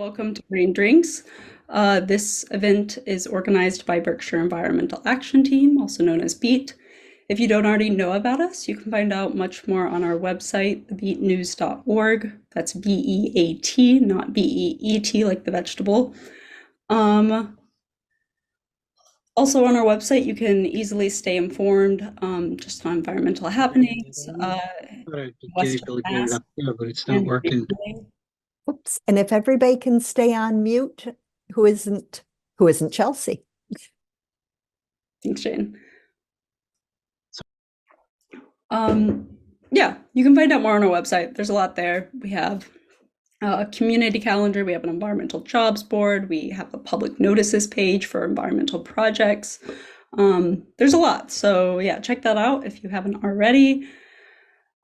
Welcome to Green Drinks. This event is organized by Berkshire Environmental Action Team, also known as BEAT. If you don't already know about us, you can find out much more on our website, beatnews.org. That's B-E-A-T, not B-E-E-T like the vegetable. Also on our website, you can easily stay informed just on environmental happenings, Western Mass, but it's not and working. Oops. And if everybody can stay on mute, who isn't Chelsey? Thanks, Jane. Yeah, you can find out more on our website. There's a lot there. We have a community calendar, we have an environmental jobs board, we have a public notices page for environmental projects. There's a lot. So yeah, check that out if you haven't already.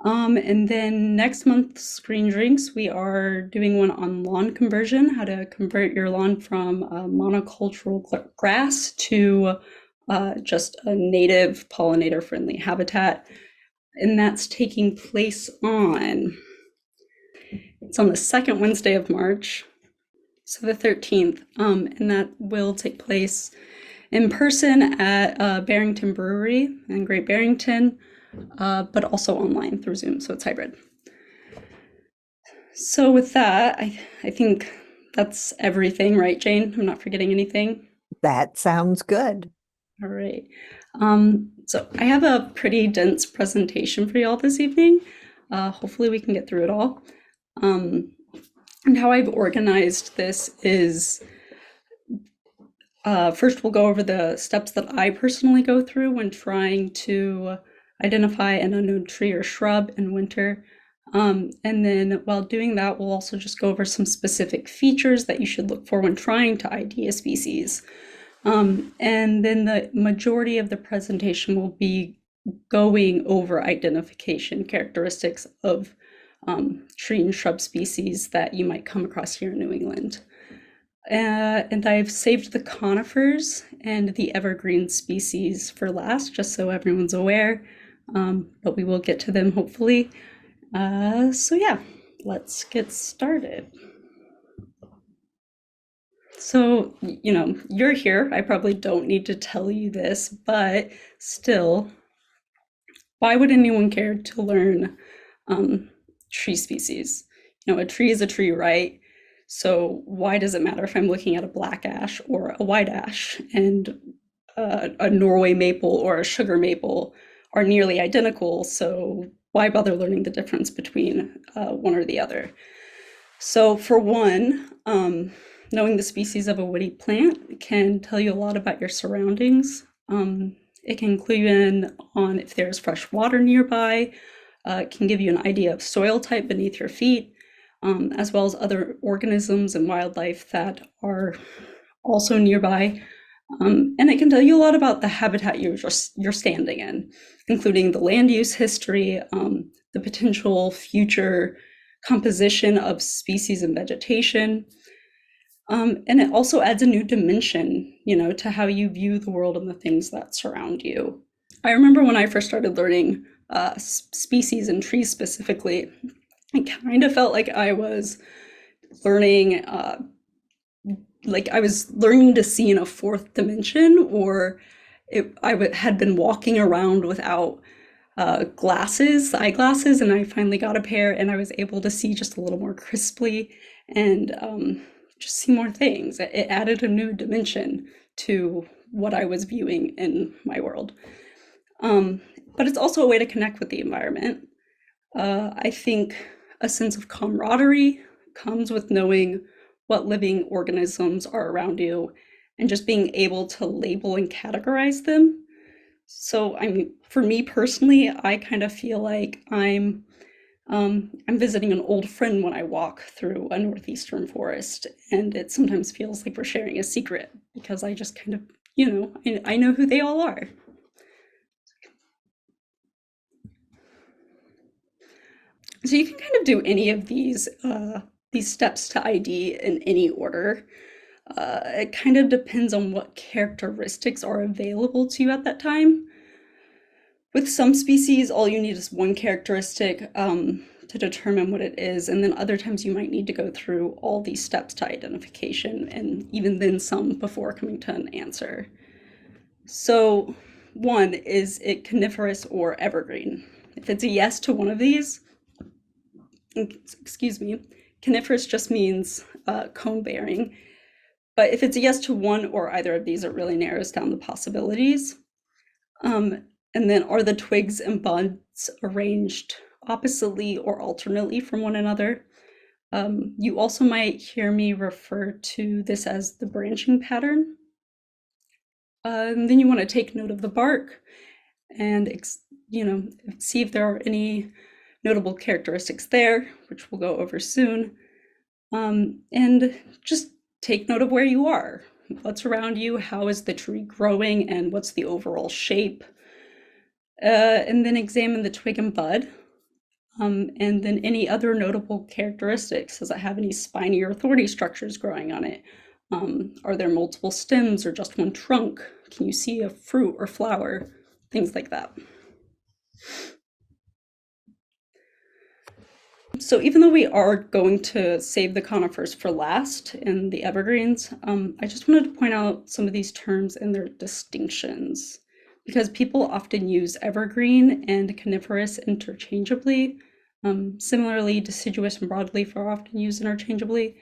And then next month's Green Drinks, we are doing one on lawn conversion, how to convert your lawn from a monocultural grass to just a native pollinator-friendly habitat. And that's taking place it's on the second Wednesday of March, so the 13th, and that will take place in person at Barrington Brewery in Great Barrington, but also online through Zoom, so it's hybrid. So with that, I think that's everything, right, Jane? I'm not forgetting anything? That sounds good. All right. So I have a pretty dense presentation for y'all this evening. Hopefully we can get through it all. And how I've organized this is first we'll go over the steps that I personally go through when trying to identify an unknown tree or shrub in winter. And then while doing that, we'll also just go over some specific features that you should look for when trying to ID a species. And then the majority of the presentation will be going over identification characteristics of tree and shrub species that you might come across here in New England. And I've saved the conifers and the evergreen species for last, just so everyone's aware, but we will get to them hopefully. So yeah, let's get started. So, you're here. I probably don't need to tell you this, but still, why would anyone care to learn tree species? A tree is a tree, right? So why does it matter if I'm looking at a black ash or a white ash? And a Norway maple or a sugar maple are nearly identical, so why bother learning the difference between one or the other? So for one, knowing the species of a woody plant can tell you a lot about your surroundings. It can clue you in on if there's fresh water nearby. It can give you an idea of soil type beneath your feet, as well as other organisms and wildlife that are also nearby. And it can tell you a lot about the habitat you're standing in, including the land use history, the potential future composition of species and vegetation. And it also adds a new dimension, to how you view the world and the things that surround you. I remember when I first started learning species and trees specifically, I kind of felt like I was learning, to see in a fourth dimension, or I had been walking around without eyeglasses, and I finally got a pair, and I was able to see just a little more crisply and just see more things. It added a new dimension to what I was viewing in my world. But it's also a way to connect with the environment. I think a sense of camaraderie comes with knowing what living organisms are around you and just being able to label and categorize them. So for me personally, I kind of feel like I'm visiting an old friend when I walk through a northeastern forest, and it sometimes feels like we're sharing a secret because I just kind of, I know who they all are. So you can kind of do any of these steps to ID in any order. It kind of depends on what characteristics are available to you at that time. With some species, all you need is one characteristic, to determine what it is, and then other times you might need to go through all these steps to identification, and even then some before coming to an answer. So one, is it coniferous or evergreen? If it's a yes to one of these, excuse me, coniferous just means cone bearing. But if it's a yes to one or either of these, it really narrows down the possibilities. And then are the twigs and buds arranged oppositely or alternately from one another? You also might hear me refer to this as the branching pattern. And then you want to take note of the bark and see if there are any notable characteristics there, which we'll go over soon. And just take note of where you are. What's around you? How is the tree growing? And what's the overall shape? And then examine the twig and bud. And then any other notable characteristics. Does it have any spiny or thorny structures growing on it? Are there multiple stems or just one trunk? Can you see a fruit or flower? Things like that. So even though we are going to save the conifers for last and the evergreens, I just wanted to point out some of these terms and their distinctions, because people often use evergreen and coniferous interchangeably. Similarly, deciduous and broadleaf are often used interchangeably.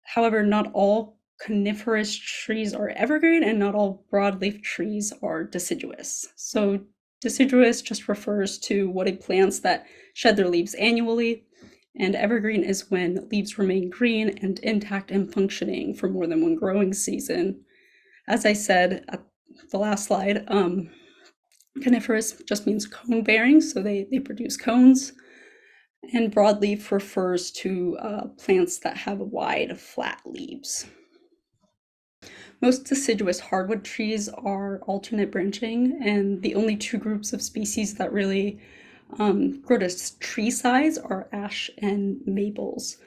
However, not all coniferous trees are evergreen and not all broadleaf trees are deciduous. So deciduous just refers to woody plants that shed their leaves annually, and evergreen is when leaves remain green and intact and functioning for more than one growing season. As I said at the last slide, coniferous just means cone bearing, so they produce cones. And broadleaf refers to plants that have wide, flat leaves. Most deciduous hardwood trees are alternate branching, and the only two groups of species that really grow to tree size are ash and maples.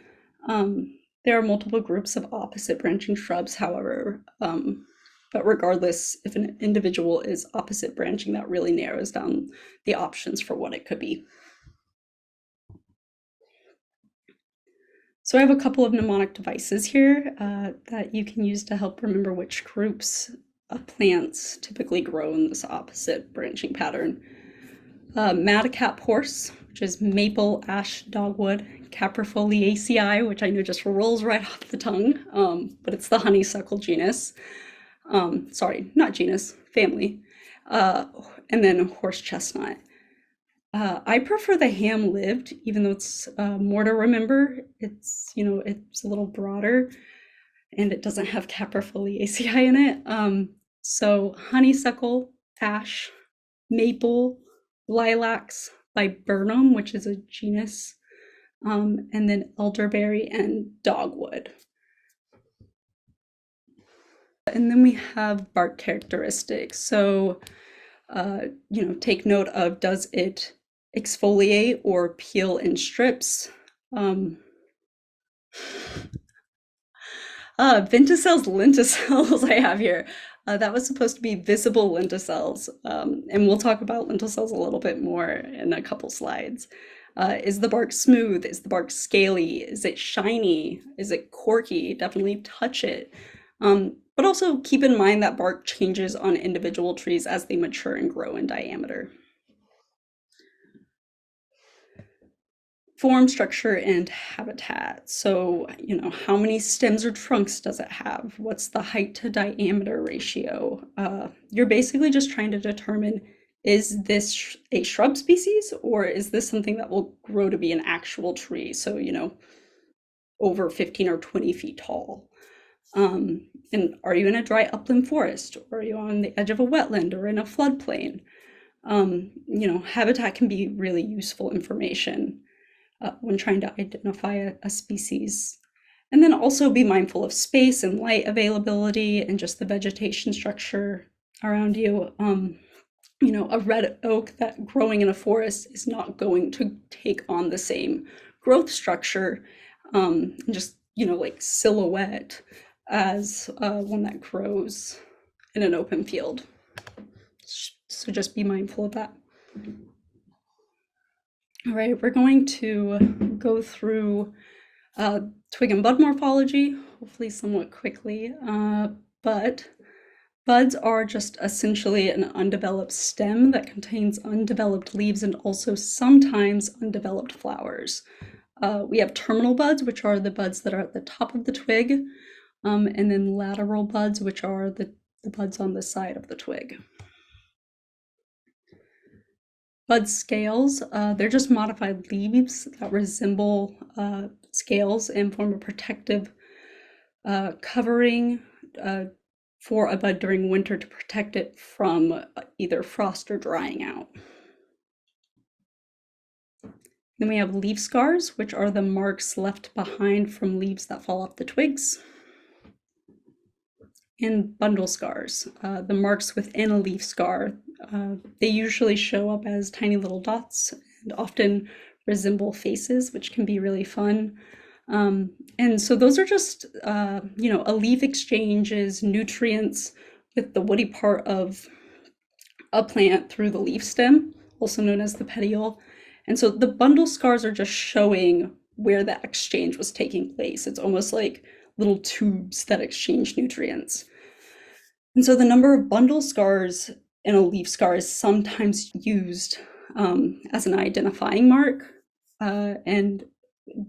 There are multiple groups of opposite branching shrubs, however, but regardless, if an individual is opposite branching, that really narrows down the options for what it could be. So I have a couple of mnemonic devices here that you can use to help remember which groups of plants typically grow in this opposite branching pattern. Madcap horse, which is maple, ash, dogwood; Caprifoliaceae, which I know just rolls right off the tongue, but it's the honeysuckle genus. Sorry, not genus, family. And then horse chestnut. I prefer the ham-lived, even though it's more to remember. It's a little broader, and it doesn't have Caprifoliaceae in it. So honeysuckle, ash, maple, lilacs, viburnum, which is a genus, and then elderberry and dogwood. And then we have bark characteristics. So, take note of, does it exfoliate or peel in strips? Venticels, lenticels I have here. That was supposed to be visible lenticels, and we'll talk about lenticels a little bit more in a couple slides. Is the bark smooth? Is the bark scaly? Is it shiny? Is it corky? Definitely touch it. But also keep in mind that bark changes on individual trees as they mature and grow in diameter. Form, structure, and habitat. So, how many stems or trunks does it have? What's the height to diameter ratio? You're basically just trying to determine, is this a shrub species, or is this something that will grow to be an actual tree? So, over 15 or 20 feet tall. And are you in a dry upland forest, or are you on the edge of a wetland or in a floodplain? Habitat can be really useful information when trying to identify a species. And then also be mindful of space and light availability and just the vegetation structure around you. A red oak that growing in a forest is not going to take on the same growth structure, and just, like silhouette as one that grows in an open field. So just be mindful of that. All right, we're going to go through twig and bud morphology, hopefully somewhat quickly, but buds are just essentially an undeveloped stem that contains undeveloped leaves and also sometimes undeveloped flowers. We have terminal buds, which are the buds that are at the top of the twig, and then lateral buds, which are the buds on the side of the twig. Bud scales, they're just modified leaves that resemble scales and form a protective covering for a bud during winter to protect it from either frost or drying out. Then we have leaf scars, which are the marks left behind from leaves that fall off the twigs. And bundle scars, the marks within a leaf scar. They usually show up as tiny little dots and often resemble faces, which can be really fun. And so those are just, a leaf exchanges nutrients with the woody part of a plant through the leaf stem, also known as the petiole. And so the bundle scars are just showing where that exchange was taking place. It's almost like little tubes that exchange nutrients. And so the number of bundle scars in a leaf scar is sometimes used as an identifying mark. And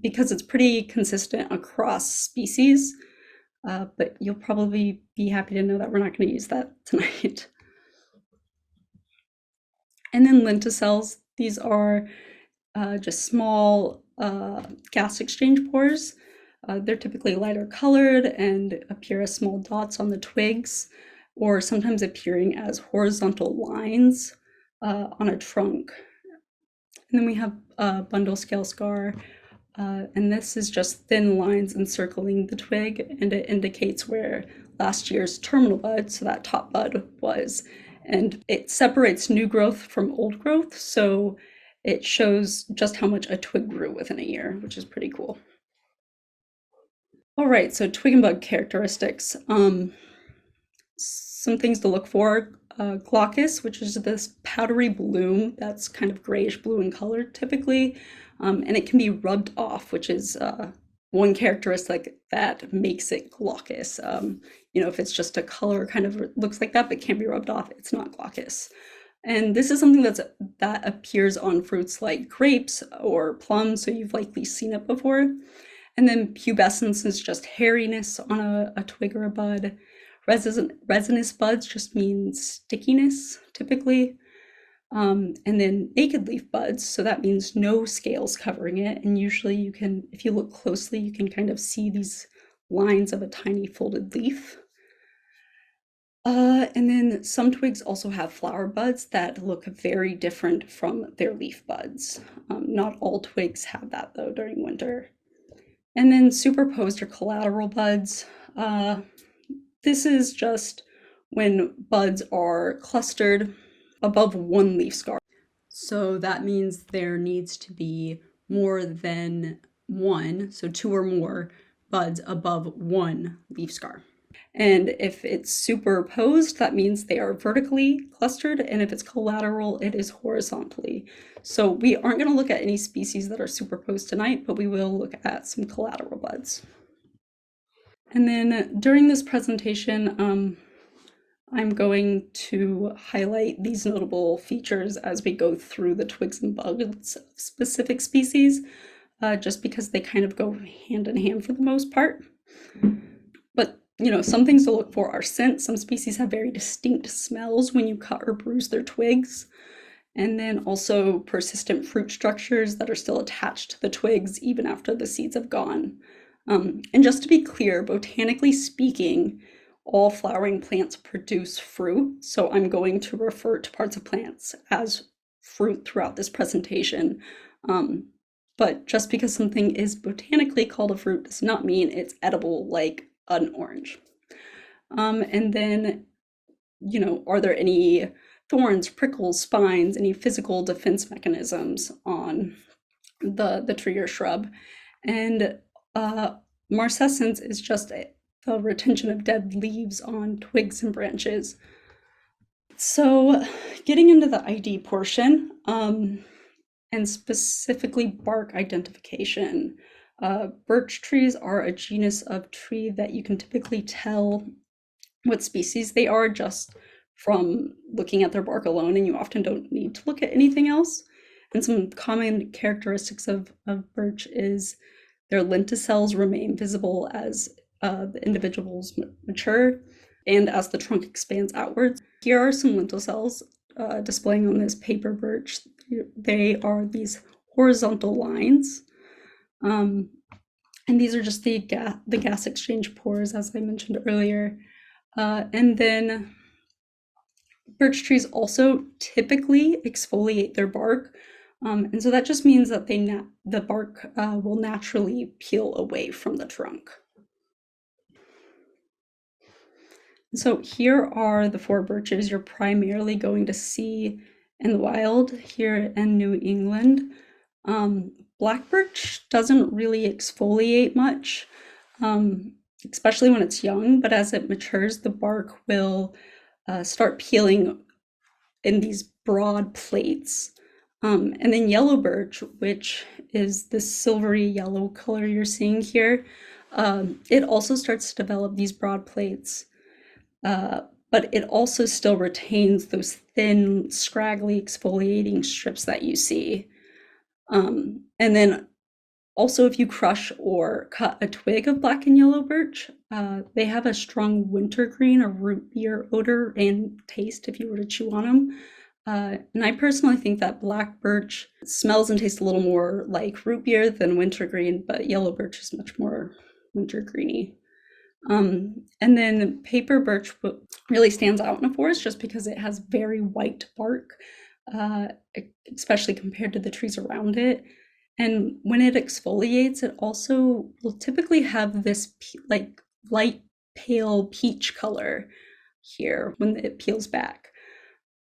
because it's pretty consistent across species, but you'll probably be happy to know that we're not going to use that tonight. And then lenticels, these are just small gas exchange pores. They're typically lighter colored and appear as small dots on the twigs, or sometimes appearing as horizontal lines on a trunk. And then we have a bundle scale scar, and this is just thin lines encircling the twig, and it indicates where last year's terminal bud, so that top bud, was. And it separates new growth from old growth, so it shows just how much a twig grew within a year, which is pretty cool. All right, so twig and bud characteristics. Some things to look for. Glaucus, which is this powdery bloom that's kind of grayish blue in color typically, and it can be rubbed off, which is one characteristic that makes it glaucous. If it's just a color kind of looks like that but can't be rubbed off, it's not glaucus. And this is something that appears on fruits like grapes or plums, so you've likely seen it before. And then pubescence is just hairiness on a twig or a bud. Resinous buds just means stickiness, typically. And then naked leaf buds, so that means no scales covering it. And usually you can, if you look closely, you can kind of see these lines of a tiny folded leaf. And then some twigs also have flower buds that look very different from their leaf buds. Not all twigs have that though during winter. And then superposed or collateral buds. This is just when buds are clustered above one leaf scar. So that means there needs to be more than one, so two or more buds above one leaf scar. And if it's superposed, that means they are vertically clustered, and if it's collateral, it is horizontally. So we aren't going to look at any species that are superposed tonight, but we will look at some collateral buds. And then during this presentation, I'm going to highlight these notable features as we go through the twigs and buds of specific species, just because they kind of go hand in hand for the most part. But some things to look for are scent. Some species have very distinct smells when you cut or bruise their twigs. And then also persistent fruit structures that are still attached to the twigs even after the seeds have gone. And just to be clear, botanically speaking, all flowering plants produce fruit. So I'm going to refer to parts of plants as fruit throughout this presentation. But just because something is botanically called a fruit does not mean it's edible like an orange. And then, are there any thorns, prickles, spines, any physical defense mechanisms on the tree or shrub? And marcescence is just the retention of dead leaves on twigs and branches. So getting into the ID portion, and specifically bark identification. Birch trees are a genus of tree that you can typically tell what species they are just from looking at their bark alone, and you often don't need to look at anything else. And some common characteristics of birch is their lenticels remain visible as the individuals mature and as the trunk expands outwards. Here are some lenticels displaying on this paper birch. They are these horizontal lines. And these are just the gas exchange pores, as I mentioned earlier. And then birch trees also typically exfoliate their bark. And so that just means that the bark will naturally peel away from the trunk. So here are the 4 birches you're primarily going to see in the wild here in New England. Black birch doesn't really exfoliate much, especially when it's young, but as it matures, the bark will start peeling in these broad plates. And then yellow birch, which is the silvery yellow color you're seeing here, it also starts to develop these broad plates. But it also still retains those thin, scraggly exfoliating strips that you see. And then also, if you crush or cut a twig of black and yellow birch, they have a strong wintergreen or root beer odor and taste if you were to chew on them. And I personally think that black birch smells and tastes a little more like root beer than wintergreen, but yellow birch is much more wintergreeny. And then paper birch really stands out in a forest just because it has very white bark, especially compared to the trees around it. And when it exfoliates, it also will typically have this like light pale peach color here when it peels back.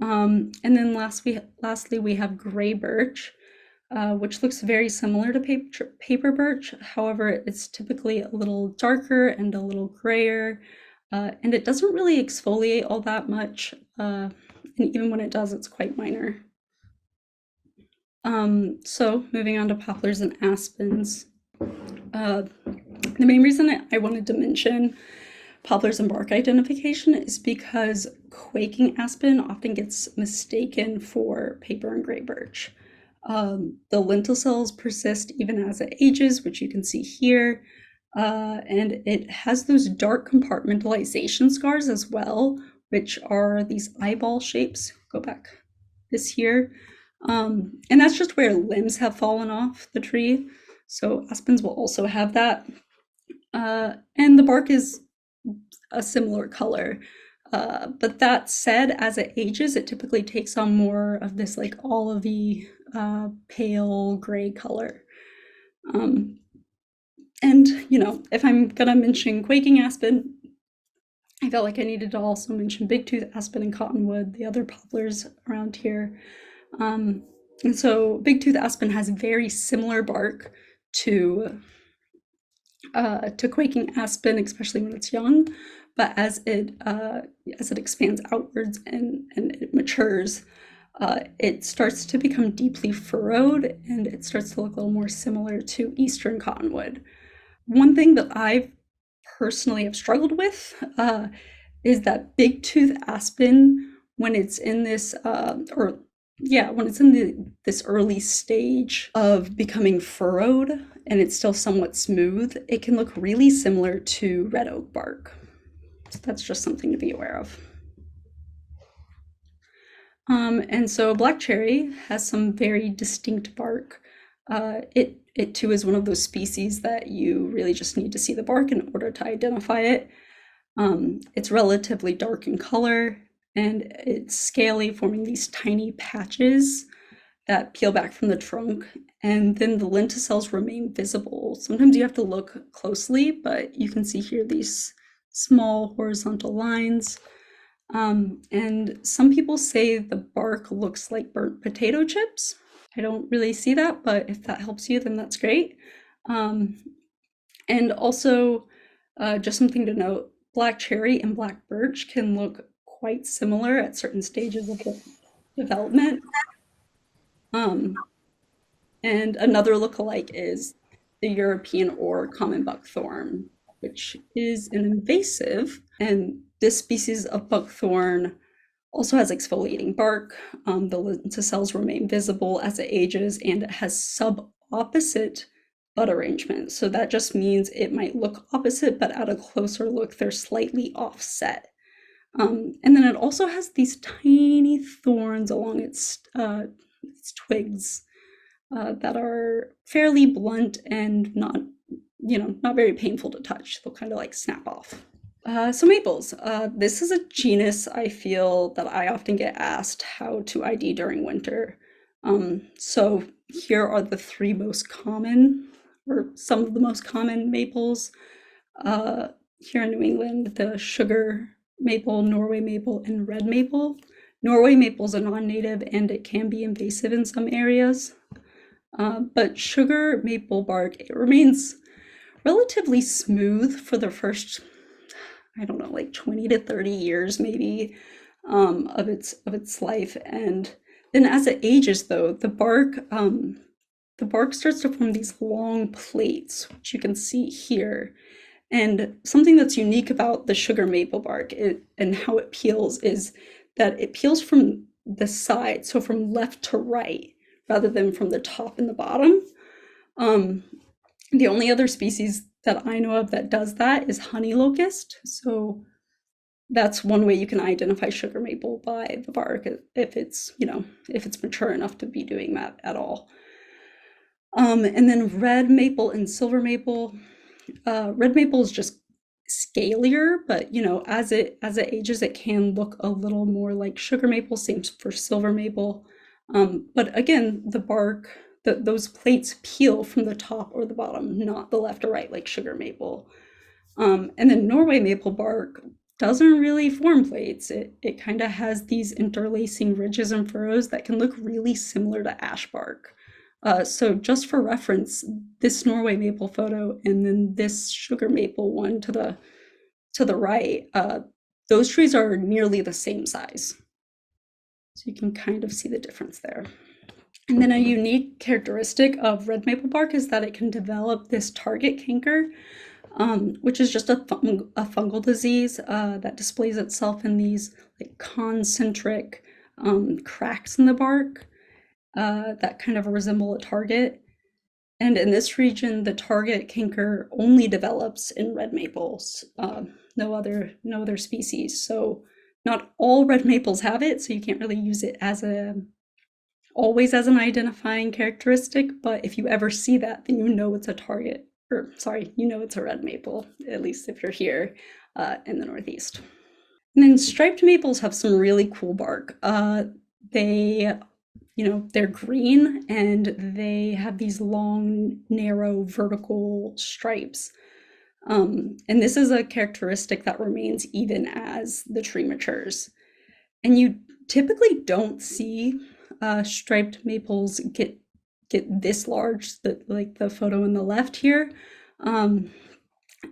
And then lastly, we have gray birch, which looks very similar to paper birch. However, it's typically a little darker and a little grayer, and it doesn't really exfoliate all that much. And even when it does, it's quite minor. So moving on to poplars and aspens. The main reason I wanted to mention poplars and bark identification is because quaking aspen often gets mistaken for paper and gray birch. The lenticels persist even as it ages, which you can see here, and it has those dark compartmentalization scars as well, which are these eyeball shapes. Go back this here. And that's just where limbs have fallen off the tree. So aspens will also have that. And the bark is a similar color. But that said, as it ages, it typically takes on more of this like olivey, pale gray color. And, if I'm gonna mention quaking aspen, I felt like I needed to also mention bigtooth aspen and cottonwood, the other poplars around here. And so bigtooth aspen has very similar bark to quaking aspen, especially when it's young. But as it expands outwards and it matures, it starts to become deeply furrowed, and it starts to look a little more similar to eastern cottonwood. One thing that I personally have struggled with is that bigtooth aspen, when it's in this this early stage of becoming furrowed and it's still somewhat smooth, it can look really similar to red oak bark. So that's just something to be aware of. And so black cherry has some very distinct bark. It too is one of those species that you really just need to see the bark in order to identify it. It's relatively dark in color, and it's scaly, forming these tiny patches that peel back from the trunk, and then the lenticels remain visible. Sometimes you have to look closely, but you can see here these small horizontal lines. And some people say the bark looks like burnt potato chips. I don't really see that, but if that helps you, then that's great. And also, just something to note, black cherry and black birch can look quite similar at certain stages of development. And another lookalike is the European or common buckthorn, which is an invasive. And this species of buckthorn also has exfoliating bark. The lenticels remain visible as it ages, and it has sub-opposite bud arrangement. So that just means it might look opposite, but at a closer look, they're slightly offset. And then it also has these tiny thorns along its twigs that are fairly blunt and not, not very painful to touch. They'll kind of like snap off. So maples. This is a genus I feel that I often get asked how to ID during winter. So here are the three most common, or some of the most common maples. Here in New England, the sugar maple, Norway maple, and red maple. Norway maple is a non-native and it can be invasive in some areas. But sugar maple bark, it remains relatively smooth for the first, I don't know, like 20 to 30 years maybe of its life. And then as it ages though, the bark starts to form these long plates, which you can see here. And something that's unique about the sugar maple bark and how it peels is that it peels from the side, so from left to right, rather than from the top and the bottom. The only other species that I know of that does that is honey locust. So that's one way you can identify sugar maple by the bark if it's mature enough to be doing that at all. And then red maple and silver maple. Red maple is just scalier, but as it ages, it can look a little more like sugar maple. Same for silver maple. But again, the bark, those plates peel from the top or the bottom, not the left or right like sugar maple. And then Norway maple bark doesn't really form plates. It kind of has these interlacing ridges and furrows that can look really similar to ash bark. So just for reference, this Norway maple photo and then this sugar maple one to the right, those trees are nearly the same size. So you can kind of see the difference there. And then a unique characteristic of red maple bark is that it can develop this target canker, which is just a fungal disease that displays itself in these like concentric cracks in the bark that kind of resemble a target. And in this region, the target canker only develops in red maples, no other species. So not all red maples have it, so you can't really use it always as an identifying characteristic, but if you ever see that, then it's a target, or sorry, it's a red maple, at least if you're here in the Northeast. And then striped maples have some really cool bark. They're green and they have these long, narrow, vertical stripes. And this is a characteristic that remains even as the tree matures. And you typically don't see striped maples get this large, like the photo in the left here.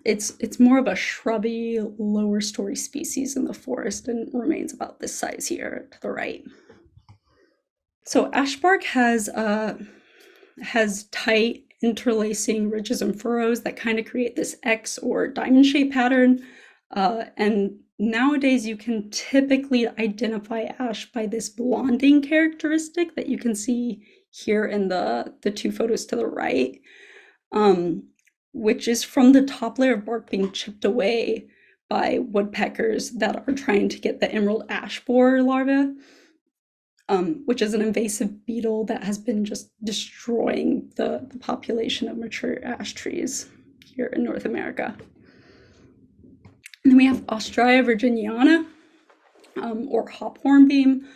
It's more of a shrubby, lower story species in the forest and remains about this size here to the right. So ash bark has tight interlacing ridges and furrows that kind of create this X or diamond shape pattern. And nowadays you can typically identify ash by this blonding characteristic that you can see here in the two photos to the right, which is from the top layer of bark being chipped away by woodpeckers that are trying to get the emerald ash borer larvae. Which is an invasive beetle that has been just destroying the population of mature ash trees here in North America. And then we have Australia virginiana, or hop hornbeam.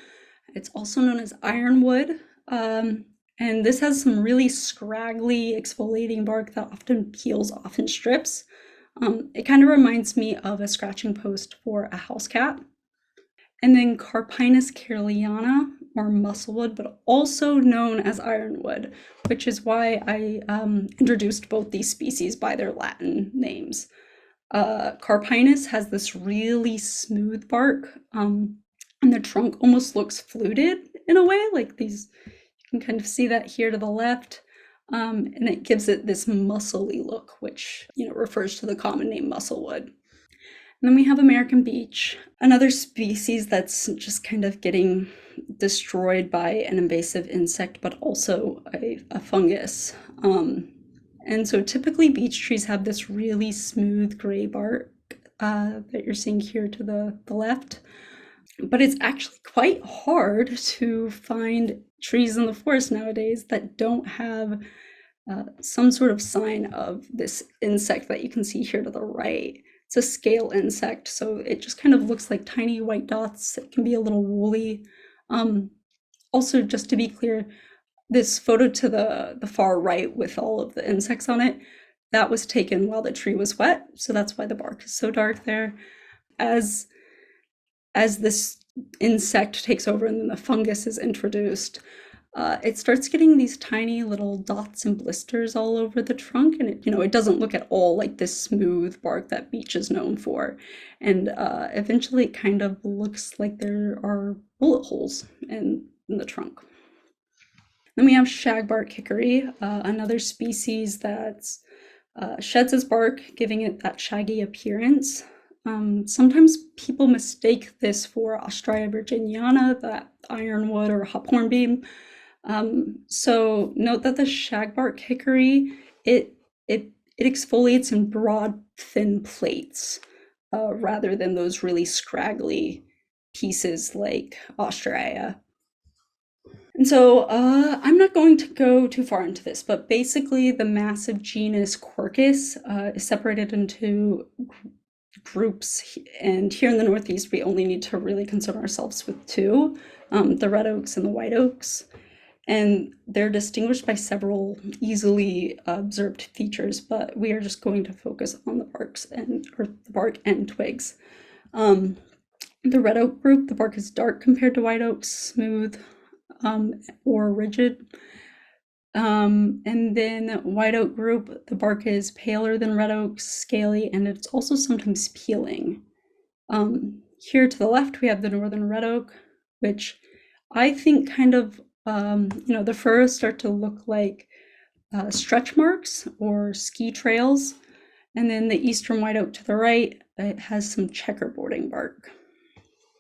It's also known as ironwood. And this has some really scraggly exfoliating bark that often peels off in strips. It kind of reminds me of a scratching post for a house cat. And then Carpinus caroliana, or musclewood, but also known as ironwood, which is why I introduced both these species by their Latin names. Carpinus has this really smooth bark, and the trunk almost looks fluted in a way, like these, you can kind of see that here to the left. and it gives it this muscly look, which, refers to the common name musclewood. And then we have American beech, another species that's just kind of getting destroyed by an invasive insect, but also a fungus. And so typically beech trees have this really smooth gray bark that you're seeing here to the left. But it's actually quite hard to find trees in the forest nowadays that don't have some sort of sign of this insect that you can see here to the right. It's a scale insect, so it just kind of looks like tiny white dots. It can be a little woolly. Also, just to be clear, this photo to the far right with all of the insects on it, that was taken while the tree was wet, so that's why the bark is so dark there. As this insect takes over and then the fungus is introduced, it starts getting these tiny little dots and blisters all over the trunk, and it doesn't look at all like this smooth bark that beech is known for. And eventually it kind of looks like there are bullet holes in the trunk. Then we have shagbark hickory, another species that sheds its bark, giving it that shaggy appearance. Sometimes people mistake this for Ostraya virginiana, that ironwood or hop hornbeam. So note that the shagbark hickory, it exfoliates in broad, thin plates, rather than those really scraggly pieces like Ostraya. And so I'm not going to go too far into this, but basically the massive genus Quercus is separated into groups, and here in the Northeast we only need to really concern ourselves with two, the red oaks and the white oaks, and they're distinguished by several easily observed features, but we are just going to focus on the bark and twigs. The red oak group, the bark is dark compared to white oaks, smooth or rigid. And then white oak group, the bark is paler than red oak, scaly, and it's also sometimes peeling. Here to the left, we have the northern red oak, which I think kind of, the furrows start to look like stretch marks or ski trails. And then the eastern white oak to the right, it has some checkerboarding bark.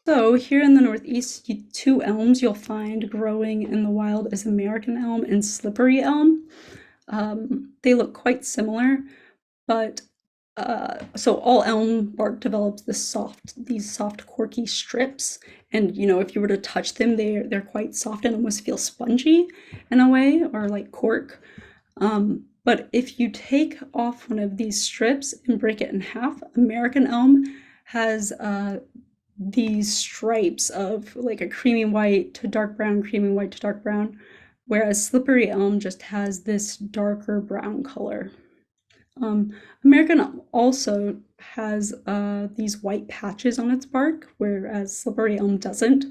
So here in the Northeast, two elms you'll find growing in the wild is American elm and slippery elm. They look quite similar, but so all elm bark develops these soft corky strips, and if you were to touch them, they're quite soft and almost feel spongy in a way, or like cork. But if you take off one of these strips and break it in half, American elm has these stripes of like a creamy white to dark brown, creamy white to dark brown, whereas slippery elm just has this darker brown color. American elm also has these white patches on its bark, whereas slippery elm doesn't.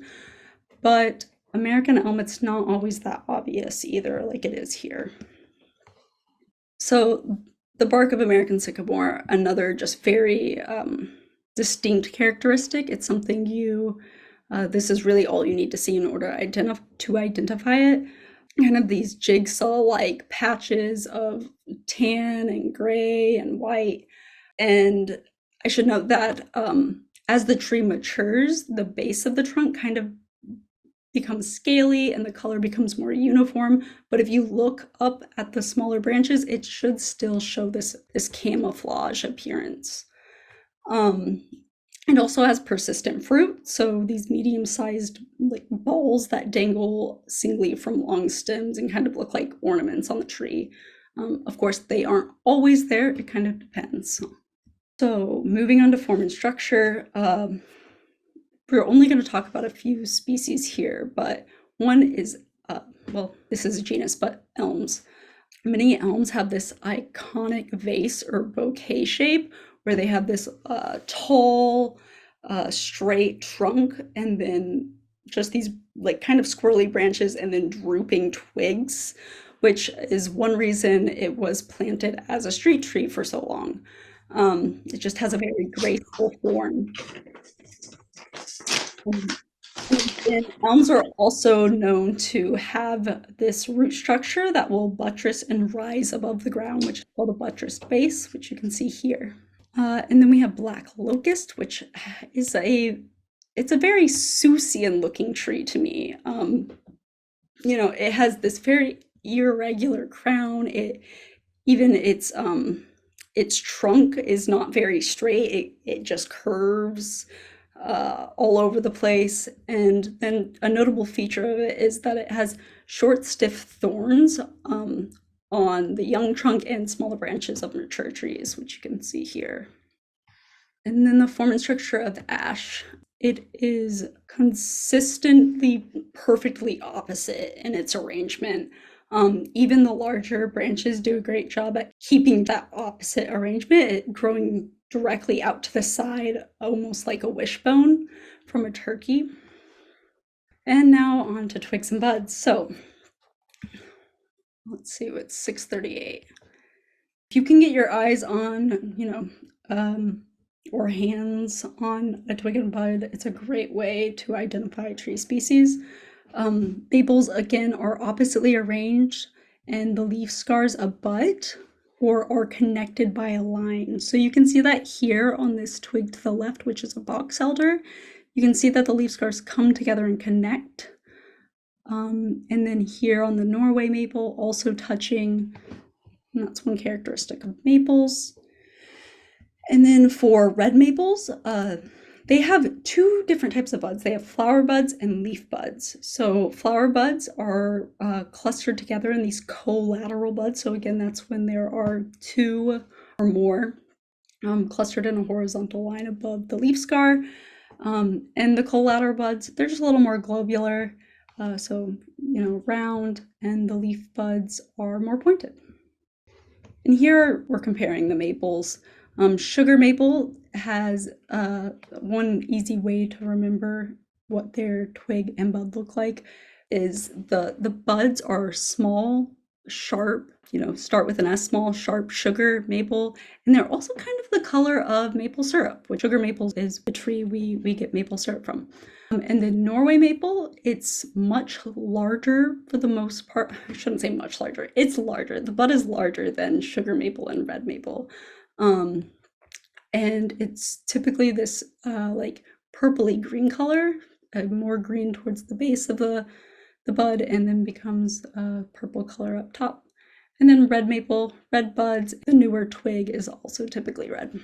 But American elm, it's not always that obvious either, like it is here. So the bark of American sycamore, another just very distinct characteristic. It's something this is really all you need to see in order to identify it. Kind of these jigsaw-like patches of tan and gray and white. And I should note that as the tree matures, the base of the trunk kind of becomes scaly and the color becomes more uniform. But if you look up at the smaller branches, it should still show this camouflage appearance. It also has persistent fruit, so these medium-sized like balls that dangle singly from long stems and kind of look like ornaments on the tree. Of course, they aren't always there, it kind of depends. So moving on to form and structure, we're only going to talk about a few species here, but one is, this is a genus, but elms. Many elms have this iconic vase or bouquet shape where they have this tall, straight trunk, and then just these like kind of squirrely branches and then drooping twigs, which is one reason it was planted as a street tree for so long. It just has a very graceful form. And elms are also known to have this root structure that will buttress and rise above the ground, which is called a buttressed base, which you can see here. And then we have black locust, which is it's a very Seussian looking tree to me. It has this very irregular crown. Even its trunk is not very straight. It just curves all over the place. And then a notable feature of it is that it has short, stiff thorns on the young trunk and smaller branches of mature trees, which you can see here. And then the form and structure of ash. It is consistently perfectly opposite in its arrangement. Even the larger branches do a great job at keeping that opposite arrangement, growing directly out to the side, almost like a wishbone from a turkey. And now on to twigs and buds. So let's see, it's 6:38. If you can get your eyes on, or hands on a twig and bud, it's a great way to identify tree species. Maples, again, are oppositely arranged, and the leaf scars abut or are connected by a line. So you can see that here on this twig to the left, which is a box elder. You can see that the leaf scars come together and connect. And then here on the Norway maple, also touching, and that's one characteristic of maples. And then for red maples, they have two different types of buds. They have flower buds and leaf buds. So flower buds are clustered together in these collateral buds. So again, that's when there are two or more clustered in a horizontal line above the leaf scar. And the collateral buds, they're just a little more globular. Round, and the leaf buds are more pointed. And here we're comparing the maples. Sugar maple has one easy way to remember what their twig and bud look like is the buds are small, sharp, start with an S, small, sharp sugar maple, and they're also kind of the color of maple syrup, which sugar maple is the tree we get maple syrup from. And the Norway maple, it's much larger for the most part. I shouldn't say much larger. It's larger. The bud is larger than sugar maple and red maple. And it's typically this like purpley green color, more green towards the base of the bud, and then becomes a purple color up top. And then red maple, red buds, the newer twig is also typically red.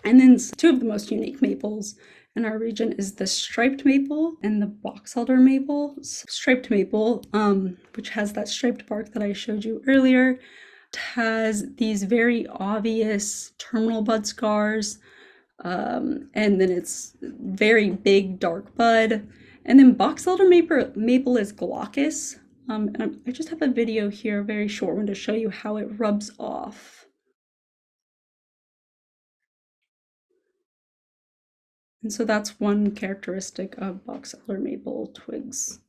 And then two of the most unique maples in our region is the striped maple and the box elder maple. Striped maple, which has that striped bark that I showed you earlier, has these very obvious terminal bud scars, and then it's very big dark bud. And then box elder maple is glaucous. And I just have a video here, a very short one, to show you how it rubs off. And so that's one characteristic of box elder maple twigs.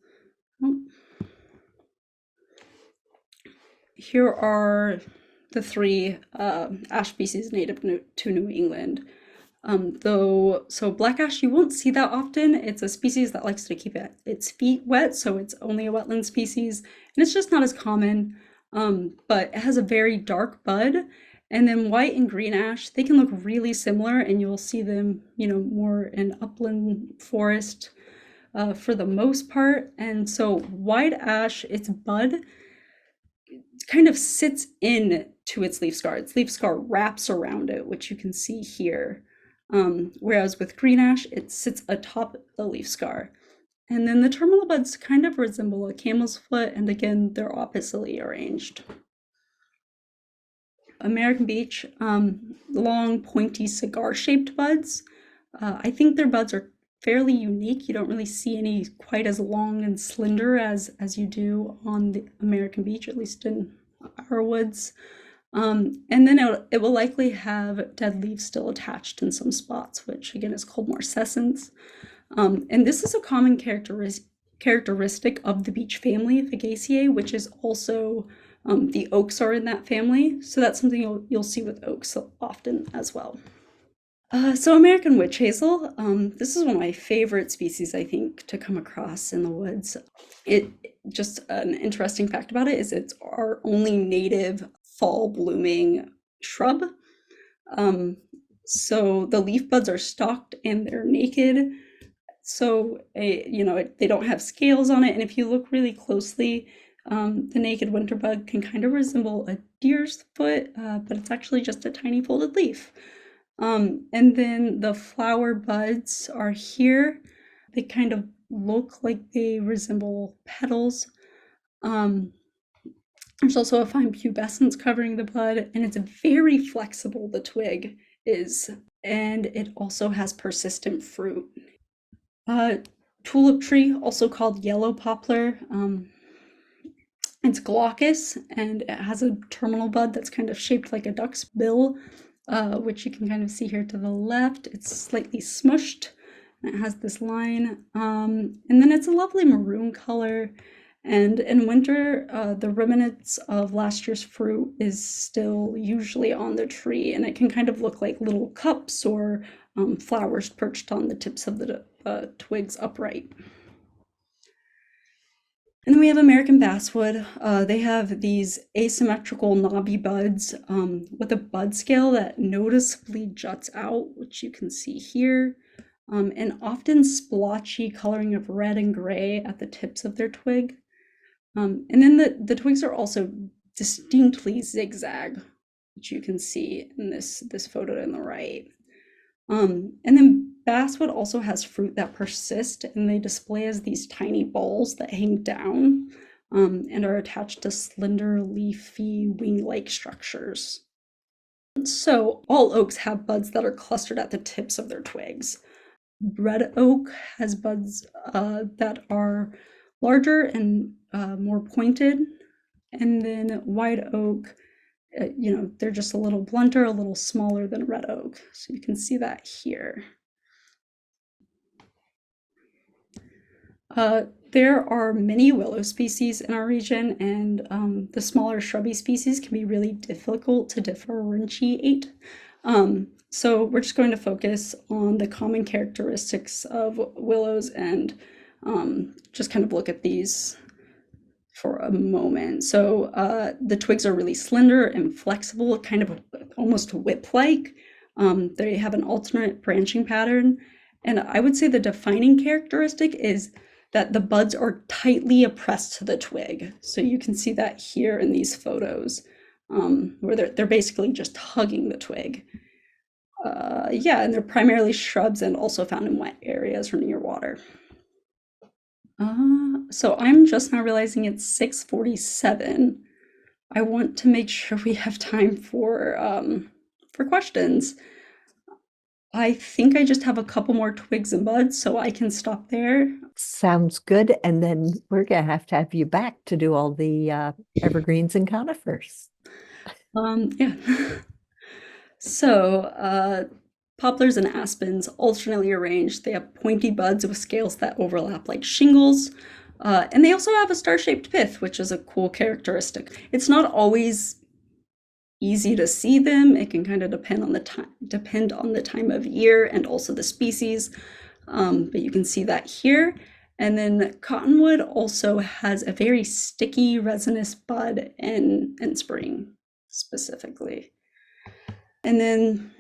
Here are the three ash species native to New England. So black ash, you won't see that often. It's a species that likes to keep its feet wet, so it's only a wetland species, and it's just not as common, but it has a very dark bud. And then white and green ash, they can look really similar, and you'll see them, more in upland forest for the most part. And so white ash, its bud kind of sits in to its leaf scar. Its leaf scar wraps around it, which you can see here. Whereas with green ash, it sits atop the leaf scar. And then the terminal buds kind of resemble a camel's foot, and again, they're oppositely arranged. American beech, long, pointy, cigar-shaped buds. I think their buds are fairly unique. You don't really see any quite as long and slender as you do on the American beech, at least in our woods. And then it will likely have dead leaves still attached in some spots, which again is called morsescence. And this is a common characteristic of the beech family, Fagaceae, which is also the oaks are in that family. So that's something you'll see with oaks often as well. So American witch hazel, this is one of my favorite species, I think, to come across in the woods. It just an interesting fact about it is it's our only native fall blooming shrub. Um, so the leaf buds are stalked and they're naked. So they don't have scales on it. And if you look really closely, the naked winter bud can kind of resemble a deer's foot, but it's actually just a tiny folded leaf. And then the flower buds are here. They kind of look like they resemble petals. Um, there's also a fine pubescence covering the bud, and it's very flexible, the twig is, and it also has persistent fruit. Tulip tree, also called yellow poplar. It's glaucous, and it has a terminal bud that's kind of shaped like a duck's bill, which you can kind of see here to the left. It's slightly smushed, and it has this line. And then it's a lovely maroon color. And in winter, the remnants of last year's fruit is still usually on the tree, and it can kind of look like little cups or flowers perched on the tips of the twigs upright. And then we have American basswood. They have these asymmetrical knobby buds with a bud scale that noticeably juts out, which you can see here, and often splotchy coloring of red and gray at the tips of their twig. And then the twigs are also distinctly zigzag, which you can see in this photo on the right. And then basswood also has fruit that persist, and they display as these tiny balls that hang down and are attached to slender, leafy, wing-like structures. So all oaks have buds that are clustered at the tips of their twigs. Red oak has buds that are larger and more pointed, and then white oak, they're just a little blunter, a little smaller than red oak. So you can see that here. There are many willow species in our region, and the smaller shrubby species can be really difficult to differentiate. So we're just going to focus on the common characteristics of willows and just kind of look at these for a moment. So the twigs are really slender and flexible, kind of almost whip-like. They have an alternate branching pattern. And I would say the defining characteristic is that the buds are tightly pressed to the twig. So you can see that here in these photos, where they're basically just hugging the twig. And they're primarily shrubs and also found in wet areas or near water. So I'm just now realizing it's 6:47. I want to make sure we have time for questions. I think I just have a couple more twigs and buds, so I can stop there. Sounds good. And then we're going to have you back to do all the evergreens and conifers. Yeah. So poplars and aspens alternately arranged. They have pointy buds with scales that overlap like shingles. And they also have a star-shaped pith, which is a cool characteristic. It's not always easy to see them. It can kind of depend on the time of year and also the species. But you can see that here. And then cottonwood also has a very sticky, resinous bud in spring specifically. And then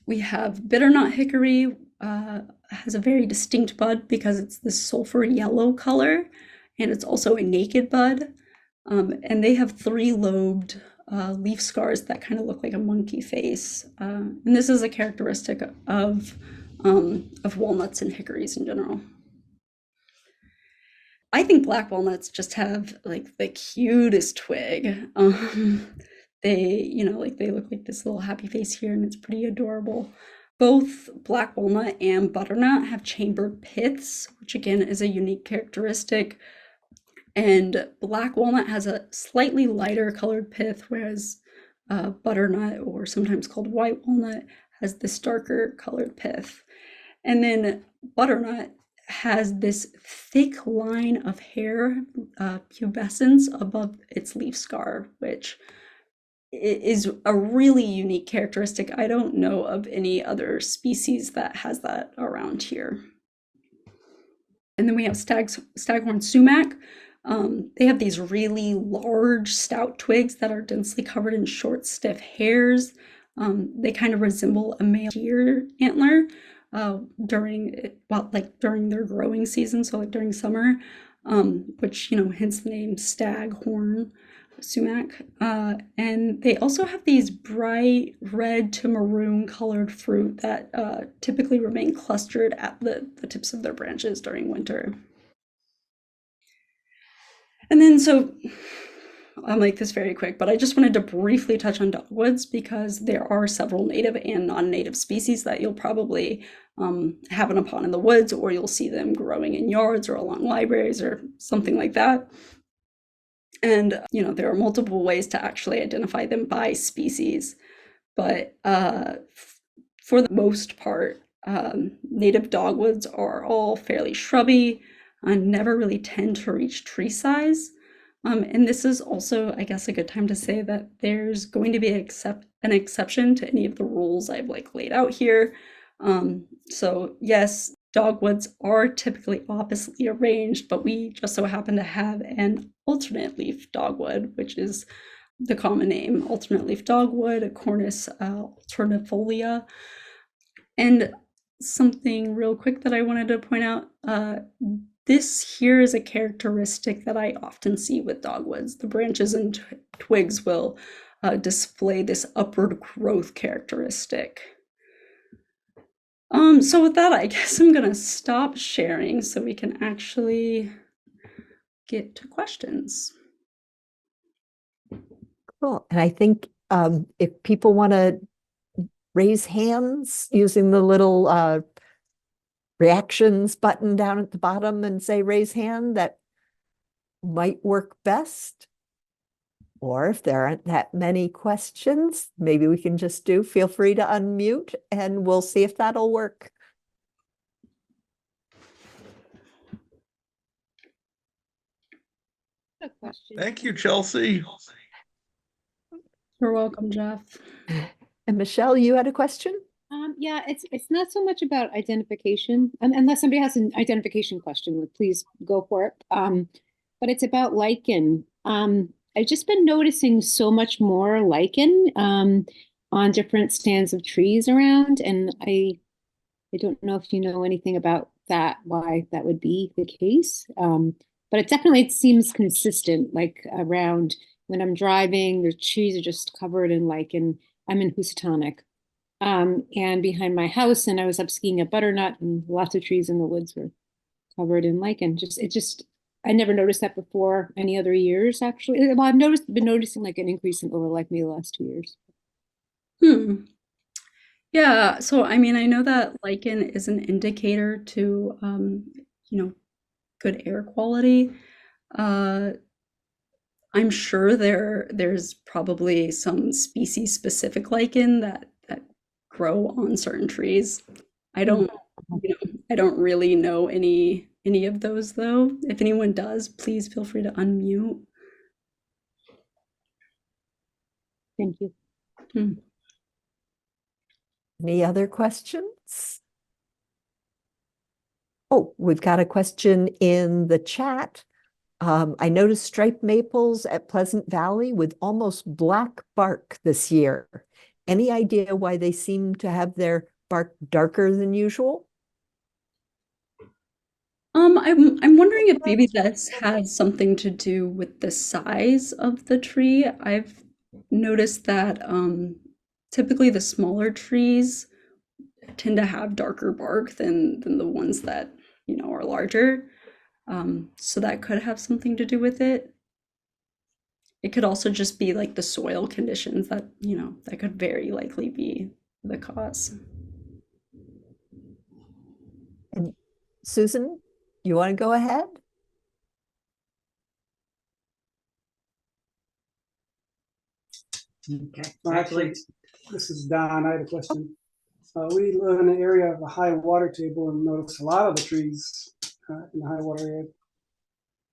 we have bitternut hickory, has a very distinct bud because it's this sulfur yellow color, and it's also a naked bud. And they have three-lobed leaf scars that kind of look like a monkey face. And this is a characteristic of walnuts and hickories in general. I think black walnuts just have like the cutest twig. They look like this little happy face here, and it's pretty adorable. Both black walnut and butternut have chambered piths, which again is a unique characteristic. And black walnut has a slightly lighter colored pith, whereas butternut, or sometimes called white walnut, has this darker colored pith. And then butternut has this thick line of hair pubescence above its leaf scar, which is a really unique characteristic. I don't know of any other species that has that around here. And then we have staghorn sumac. They have these really large, stout twigs that are densely covered in short, stiff hairs. They kind of resemble a male deer antler during their growing season, so like during summer, which hence the name staghorn sumac. And they also have these bright red to maroon colored fruit that typically remain clustered at the tips of their branches during winter. And then, so I'll make this very quick, but I just wanted to briefly touch on dogwoods because there are several native and non-native species that you'll probably happen upon in the woods, or you'll see them growing in yards or along libraries or something like that. And, there are multiple ways to actually identify them by species, but for the most part, native dogwoods are all fairly shrubby and never really tend to reach tree size. And this is also, I guess, a good time to say that there's going to be an exception to any of the rules I've laid out here. So yes, dogwoods are typically oppositely arranged, but we just so happen to have an alternate leaf dogwood, which is the common name, alternate leaf dogwood, Acornis alternifolia. And something real quick that I wanted to point out, this here is a characteristic that I often see with dogwoods. The branches and twigs will display this upward growth characteristic. So with that, I guess I'm gonna stop sharing so we can actually get to questions. Cool. And I think if people want to raise hands using the little reactions button down at the bottom and say raise hand, that might work best. Or if there aren't that many questions, maybe we can just feel free to unmute and we'll see if that'll work. A question. Thank you, Chelsey. You're welcome, Jeff. And Michelle, you had a question? Yeah, it's not so much about identification, unless somebody has an identification question, please go for it. But it's about lichen. I've just been noticing so much more lichen on different stands of trees around, and I don't know if you know anything about that, why that would be the case. But it seems consistent, like around when I'm driving, the trees are just covered in lichen. I'm in Housatonic. And behind my house, and I was up skiing at Butternut, and lots of trees in the woods were covered in lichen. I never noticed that before any other years, actually. Well, I've been noticing like an increase in over maybe the last 2 years. Yeah, so I mean, I know that lichen is an indicator to, good air quality. I'm sure there's probably some species specific lichen that grow on certain trees. I don't really know any of those though. If anyone does, please feel free to unmute. Thank you. Any other questions? Oh, we've got a question in the chat. I noticed striped maples at Pleasant Valley with almost black bark this year. Any idea why they seem to have their bark darker than usual? I'm wondering if maybe this has something to do with the size of the tree. I've noticed that typically the smaller trees tend to have darker bark than the ones that are larger. So that could have something to do with it. It could also just be like the soil conditions that that could very likely be the cause. And Susan, you want to go ahead? Okay. Actually, this is Don. I had a question. We live in an area of a high water table and notice a lot of the trees in the high water area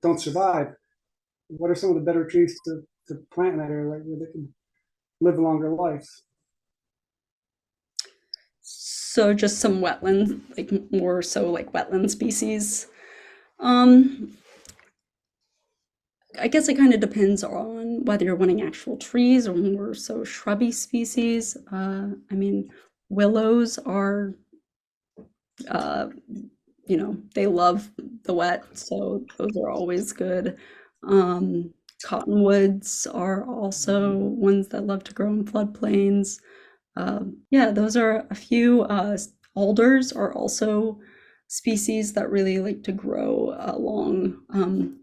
don't survive. What are some of the better trees to plant in that area where they can live a longer life? So just some wetland, like more so like wetland species. Um, I guess it kind of depends on whether you're wanting actual trees or more so shrubby species. I mean, willows are, uh, they love the wet, so those are always good. Cottonwoods are also ones that love to grow in floodplains. Yeah, those are a few. Alders are also species that really like to grow along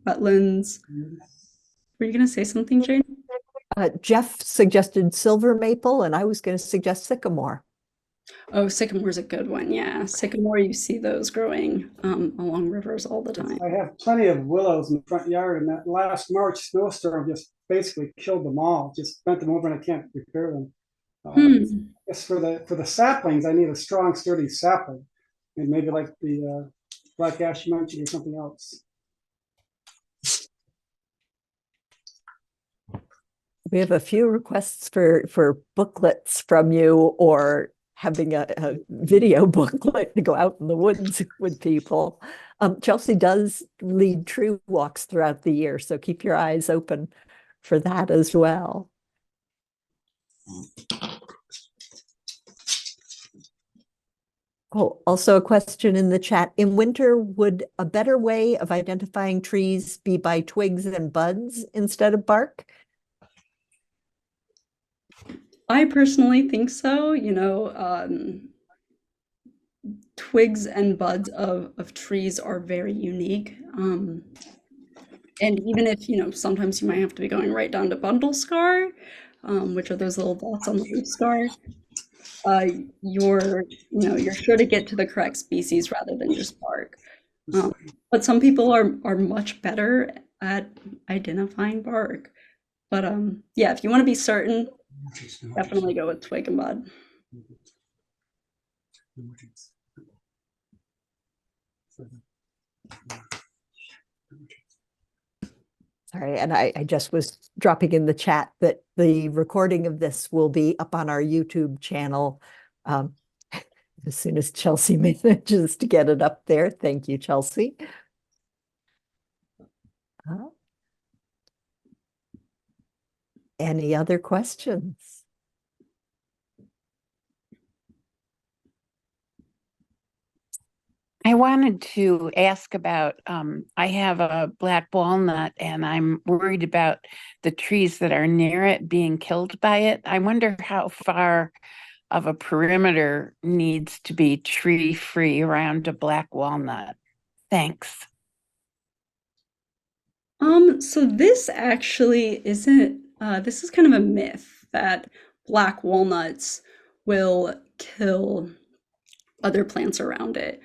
wetlands. Were you going to say something, Jane? Jeff suggested silver maple, and I was going to suggest sycamore. Oh, sycamore's a good one. Yeah, sycamore, you see those growing along rivers all the time. I have plenty of willows in the front yard, and that last March snowstorm just basically killed them all. Just bent them over, and I can't repair them. Hmm. Yes, for the saplings, I need a strong, sturdy sapling, and maybe like the black ash you mentioned or something else. We have a few requests for booklets from you, or having a video booklet to go out in the woods with people. Chelsey does lead tree walks throughout the year, so keep your eyes open for that as well. Oh, also a question in the chat. In winter, would a better way of identifying trees be by twigs and buds instead of bark? I personally think so. Twigs and buds of trees are very unique. And even if, sometimes you might have to be going right down to bundle scar, which are those little dots on the leaf scar, you're sure to get to the correct species rather than just bark. But some people are much better at identifying bark. But yeah, if you want to be certain, definitely go with twig and bud. Sorry, and I just was dropping in the chat that the recording of this will be up on our YouTube channel as soon as Chelsey manages to get it up there. Thank you, Chelsey. Any other questions? I wanted to ask about, I have a black walnut and I'm worried about the trees that are near it being killed by it. I wonder how far of a perimeter needs to be tree-free around a black walnut. Thanks. So this actually isn't, this is kind of a myth that black walnuts will kill other plants around it.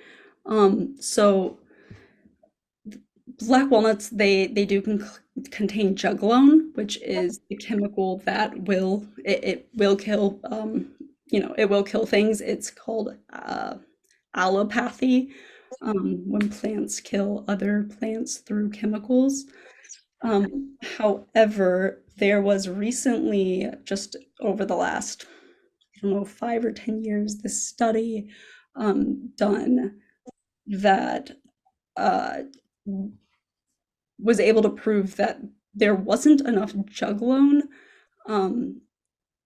So black walnuts, they do contain juglone, which is the chemical that it will kill, it will kill things. It's called allopathy, when plants kill other plants through chemicals. However, there was recently, just over the last, I don't know, 5 or 10 years, this study done that was able to prove that there wasn't enough juglone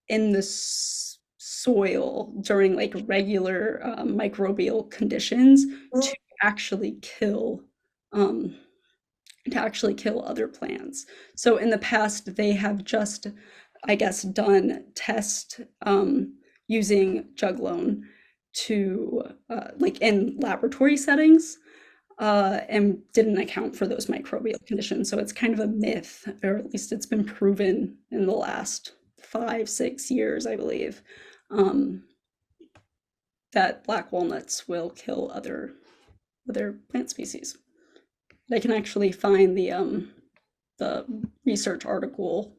in the soil during like regular microbial conditions to actually kill other plants. So in the past, they have just, I guess, done tests using juglone to like in laboratory settings and didn't account for those microbial conditions. So it's kind of a myth, or at least it's been proven in the last 5-6 years, I believe, that black walnuts will kill other plant species. I can actually find the research article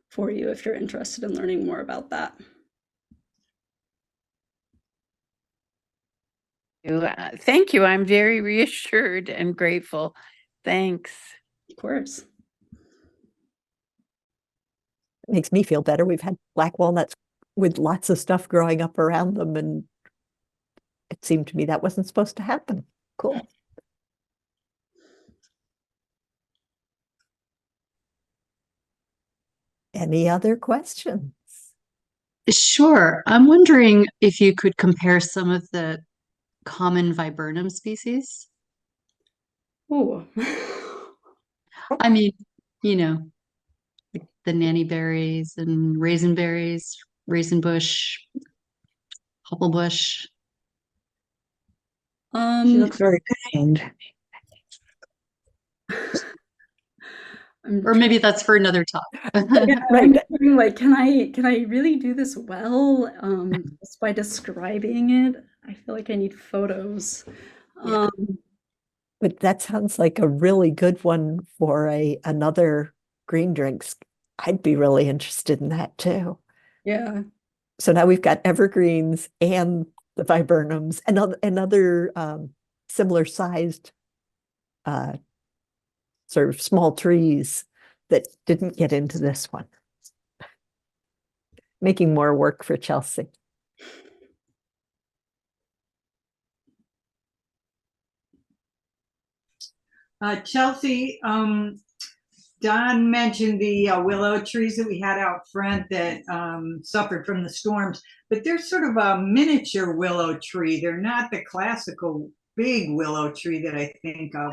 for you if you're interested in learning more about that. Thank you. I'm very reassured and grateful. Thanks. Of course. It makes me feel better. We've had black walnuts with lots of stuff growing up around them, and it seemed to me that wasn't supposed to happen. Cool. Any other questions? Sure. I'm wondering if you could compare some of the common viburnum species. Oh, I mean, you know, like the nanny berries and raisin berries, raisin bush, hupplebush. She um, looks very kind. I'm Or maybe that's for another talk. Yeah, Right. I'm wondering, like, can I really do this well? Just by describing it, I feel like I need photos. Yeah. Um, But that sounds like a really good one for another green drinks. I'd be really interested in that too. yeah, So now we've got evergreens and the viburnums and other similar sized sort of small trees that didn't get into this one. Making more work for Chelsey. Chelsey, Don mentioned the willow trees that we had out front that suffered from the storms, but they're sort of a miniature willow tree. They're not the classical big willow tree that I think of.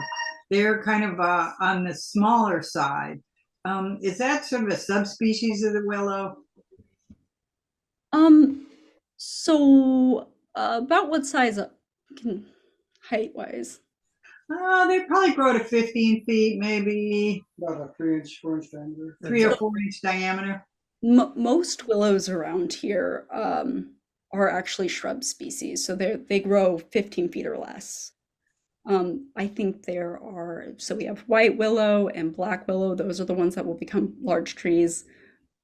They're kind of on the smaller side. Is that sort of a subspecies of the willow? so about what size height wise? They probably grow to 15 feet, maybe About a 3-inch, 4-inch diameter. 3 or 4 inch diameter. Most willows around here are actually shrub species, so they grow 15 feet or less. I think so we have white willow and black willow. Those are the ones that will become large trees.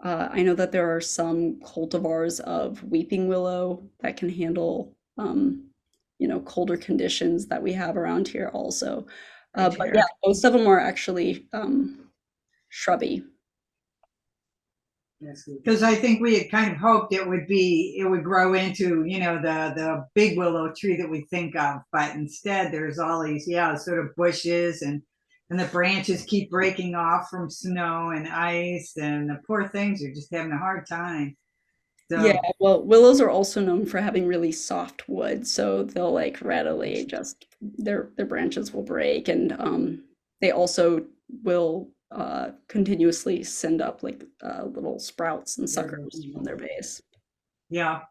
I know that there are some cultivars of weeping willow that can handle, colder conditions that we have around here also. But yeah, most of them are actually shrubby. Because I think we had kind of hoped it would grow into, the big willow tree that we think of, but instead there's all these, sort of bushes and the branches keep breaking off from snow and ice, and the poor things are just having a hard time. So, Yeah, well, willows are also known for having really soft wood, so they'll like readily just their branches will break, and they also will continuously send up like little sprouts and suckers from their base. yeah.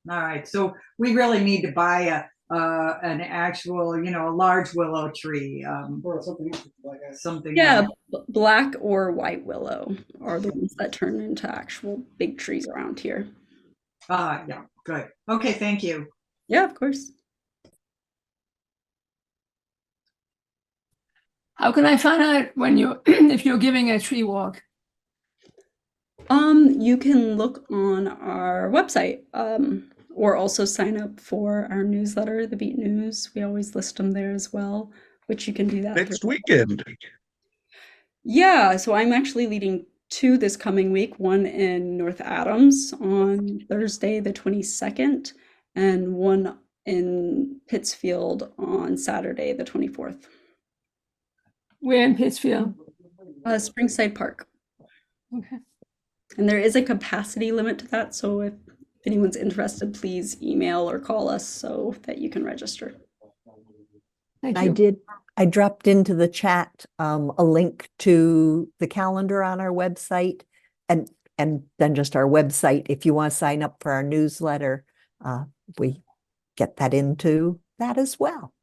All right. So we really need to buy an actual, a large willow tree. Or something like that. Something. Yeah, black or white willow are the ones that turn into actual big trees around here. Yeah, good. Okay, thank you. Yeah, of course. How can I find out when if you're giving a tree walk? You can look on our website, or also sign up for our newsletter, the Beat News. We always list them there as well, which you can do that Next through. weekend. Yeah, so I'm actually leading 2 this coming week, one in North Adams on Thursday the 22nd, and one in Pittsfield on Saturday the 24th. Where in Pittsfield? Springside Park. Okay. And there is a capacity limit to that, so if anyone's interested, please email or call us so that you can register. Thank you. I dropped into the chat a link to the calendar on our website, and then just our website. If you want to sign up for our newsletter, we get that into that as well.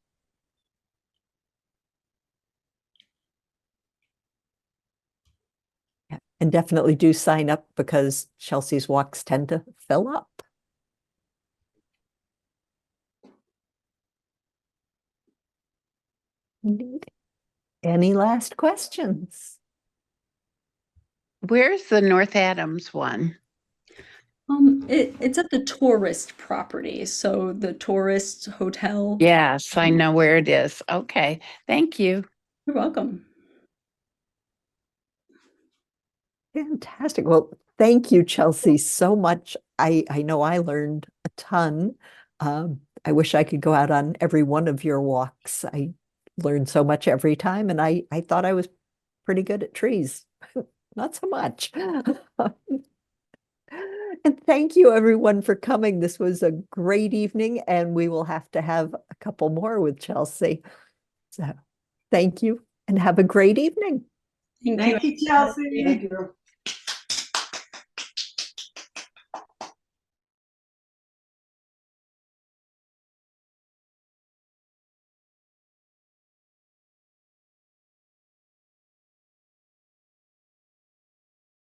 Yeah, and definitely do sign up because Chelsey's walks tend to fill up. Indeed. Any last questions? Where's the North Adams one? It's at the tourist property, so the tourist hotel. Yes, I know where it is. Okay, thank you. You're welcome. Fantastic. Well, thank you, Chelsey, so much. I know I learned a ton. I wish I could go out on every one of your walks. I learn so much every time, and I thought I was pretty good at trees. Not so much. And thank you, everyone, for coming. This was a great evening, and we will have to have a couple more with Chelsey. So thank you, and have a great evening. Thank you. Thank you, Chelsea. Thank you.